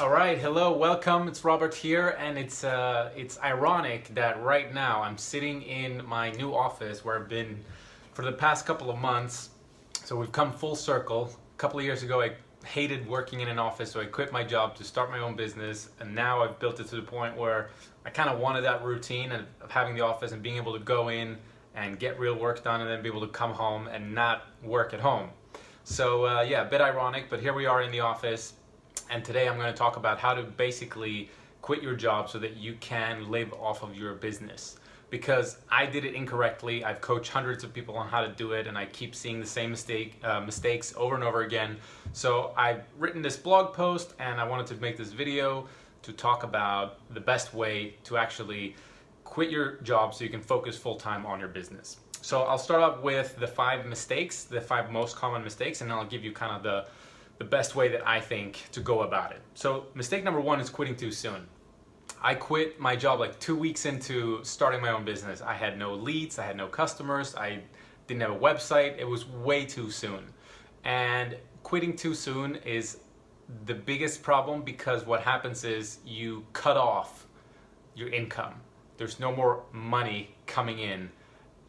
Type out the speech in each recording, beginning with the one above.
All right, hello, welcome. It's Robert here, and it's ironic that right now I'm sitting in my new office where I've been for the past couple of months. So we've come full circle. A couple of years ago, I hated working in an office, so I quit my job to start my own business, and now I've built it to the point where I kind of wanted that routine of having the office and being able to go in and get real work done, and then be able to come home and not work at home. So yeah, a bit ironic, but here we are in the office. And today I'm going to talk about how to basically quit your job so that you can live off of your business. Because I did it incorrectly. I've coached hundreds of people on how to do it, and I keep seeing the same mistakes over and over again. So I've written this blog post, and I wanted to make this video to talk about the best way to actually quit your job so you can focus full time on your business. So I'll start off with the five mistakes, the five most common mistakes, and then I'll give you kind of the best way that I think to go about it. So mistake number one is quitting too soon. I quit my job like 2 weeks into starting my own business. I had no leads, I had no customers, I didn't have a website. It was way too soon. And quitting too soon is the biggest problem because what happens is you cut off your income. There's no more money coming in.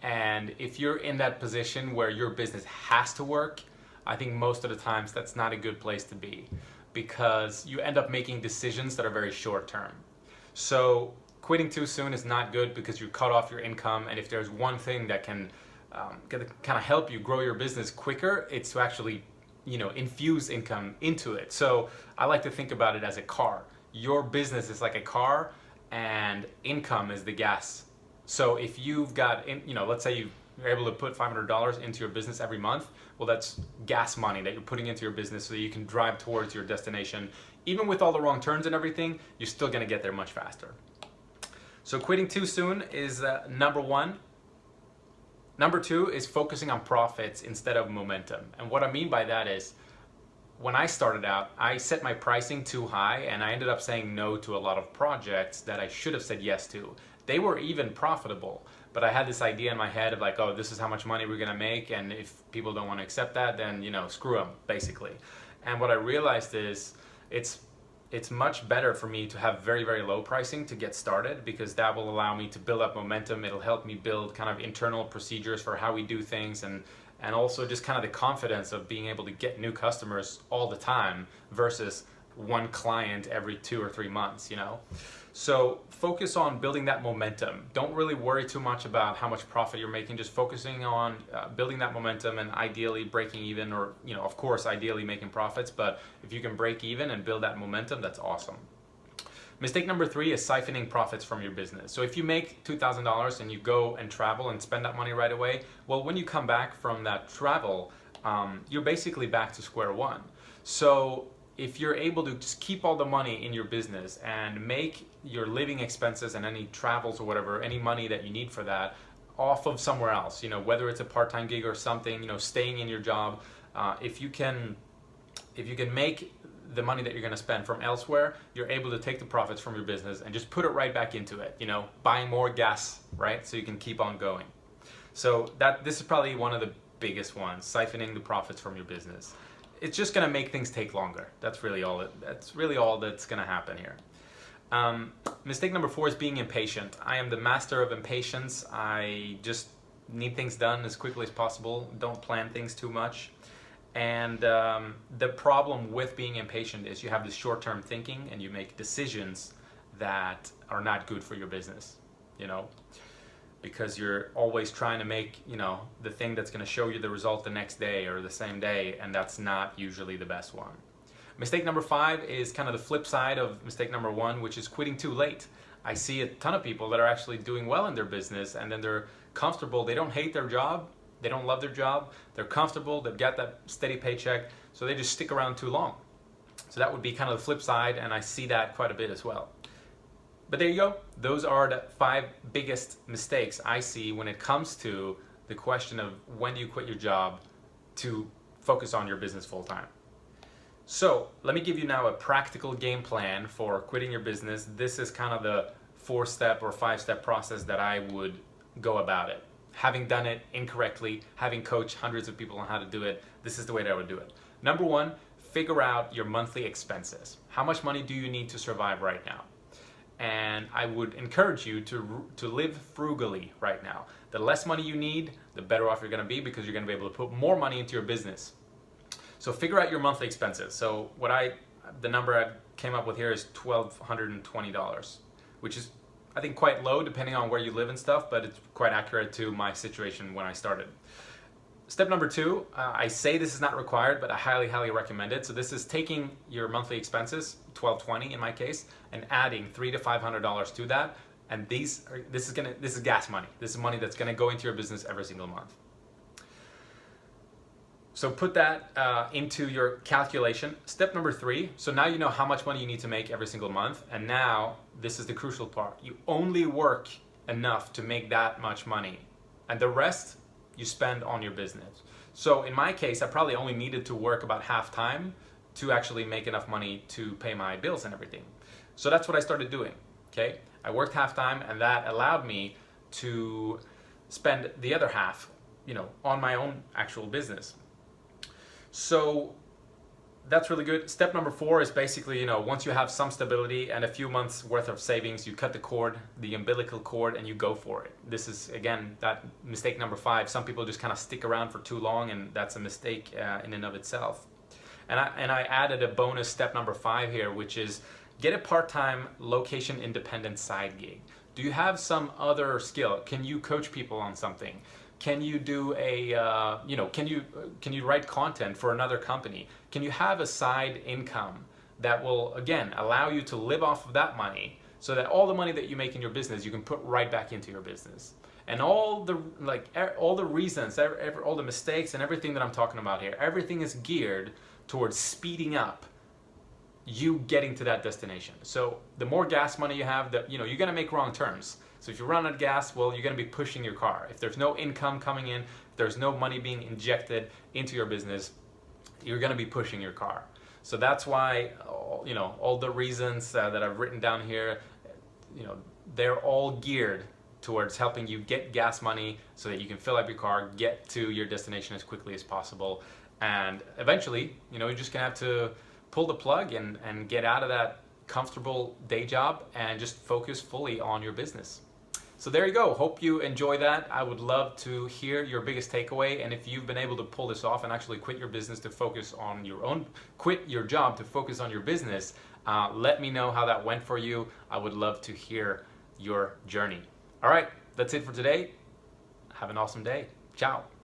And if you're in that position where your business has to work, I think most of the times that's not a good place to be because you end up making decisions that are very short term. So quitting too soon is not good because you cut off your income. And if there's one thing that can kind of help you grow your business quicker, it's to actually infuse income into it. So I like to think about it as a car. Your business is like a car, and income is the gas. So if you've got, let's say you're able to put $500 into your business every month, well, that's gas money that you're putting into your business so that you can drive towards your destination. Even with all the wrong turns and everything, you're still going to get there much faster. So quitting too soon is number one. Number two is focusing on profits instead of momentum. And what I mean by that is, when I started out, I set my pricing too high, and I ended up saying no to a lot of projects that I should have said yes to. They were even profitable, but I had this idea in my head of like, oh, this is how much money we're gonna make, and if people don't want to accept that, then screw them, basically. And what I realized is it's much better for me to have very, very low pricing to get started, because that will allow me to build up momentum. It'll help me build kind of internal procedures for how we do things, and also just kind of the confidence of being able to get new customers all the time versus one client every 2 or 3 months. So focus on building that momentum. Don't really worry too much about how much profit you're making. Just focusing on building that momentum and ideally breaking even, or of course ideally making profits. But if you can break even and build that momentum, that's awesome. Mistake number three is siphoning profits from your business. So if you make $2,000 and you go and travel and spend that money right away, well, when you come back from that travel, you're basically back to square one. So if you're able to just keep all the money in your business and make your living expenses and any travels or whatever, any money that you need for that, off of somewhere else, whether it's a part-time gig or something, staying in your job, if you can make the money that you're going to spend from elsewhere, you're able to take the profits from your business and just put it right back into it, buying more gas, right? So you can keep on going. So this is probably one of the biggest ones, siphoning the profits from your business. It's just going to make things take longer. That's really all that's going to happen here. Mistake number four is being impatient. I am the master of impatience. I just need things done as quickly as possible. Don't plan things too much. And the problem with being impatient is you have this short-term thinking and you make decisions that are not good for your business, because you're always trying to make, the thing that's going to show you the result the next day or the same day, and that's not usually the best one. Mistake number five is kind of the flip side of mistake number one, which is quitting too late. I see a ton of people that are actually doing well in their business, and then they're comfortable. They don't hate their job. They don't love their job. They're comfortable. They've got that steady paycheck, so they just stick around too long. So that would be kind of the flip side, and I see that quite a bit as well. But there you go. Those are the five biggest mistakes I see when it comes to the question of when do you quit your job to focus on your business full time. So let me give you now a practical game plan for quitting your business. This is kind of the 4-step or 5-step process that I would go about it. Having done it incorrectly, having coached hundreds of people on how to do it, this is the way that I would do it. Number one, figure out your monthly expenses. how much money do you need to survive right now? And I would encourage you to live frugally right now. The less money you need, the better off you're going to be, because you're going to be able to put more money into your business. So figure out your monthly expenses. So the number I came up with here is $1,220, which is, I think, quite low depending on where you live and stuff, but it's quite accurate to my situation when I started. Step number 2, I say this is not required, but I highly, highly recommend it. So this is taking your monthly expenses, $1,220 in my case, and adding $300 to $500 to that. And this is gas money. This is money that's gonna go into your business every single month. So put that into your calculation. Step number 3, so now you know how much money you need to make every single month, and now this is the crucial part. You only work enough to make that much money, and the rest you spend on your business. So in my case, I probably only needed to work about half time to actually make enough money to pay my bills and everything. So that's what I started doing, okay? I worked half time, and that allowed me to spend the other half, on my own actual business. So that's really good. Step number 4 is basically, once you have some stability and a few months worth of savings, you cut the cord, the umbilical cord, and you go for it. This is, again, that mistake number 5. Some people just kind of stick around for too long, and that's a mistake in and of itself. And I added a bonus step number 5 here, which is get a part-time location independent side gig. Do you have some other skill? Can you coach people on something? Can you do can you write content for another company? Can you have a side income that will, again, allow you to live off of that money, so that all the money that you make in your business, you can put right back into your business? And all the reasons, all the mistakes and everything that I'm talking about here, everything is geared towards speeding up you getting to that destination. So the more gas money you have, you're going to make wrong turns. So if you run out of gas, well, you're going to be pushing your car. If there's no income coming in, if there's no money being injected into your business, you're going to be pushing your car. So that's why, all the reasons that I've written down here, they're all geared towards helping you get gas money so that you can fill up your car, get to your destination as quickly as possible. And eventually, you're just going to have to pull the plug and get out of that comfortable day job and just focus fully on your business. So there you go. Hope you enjoy that. I would love to hear your biggest takeaway, and if you've been able to pull this off and actually quit your business to focus on quit your job to focus on your business, let me know how that went for you. I would love to hear your journey. All right, that's it for today. Have an awesome day. Ciao.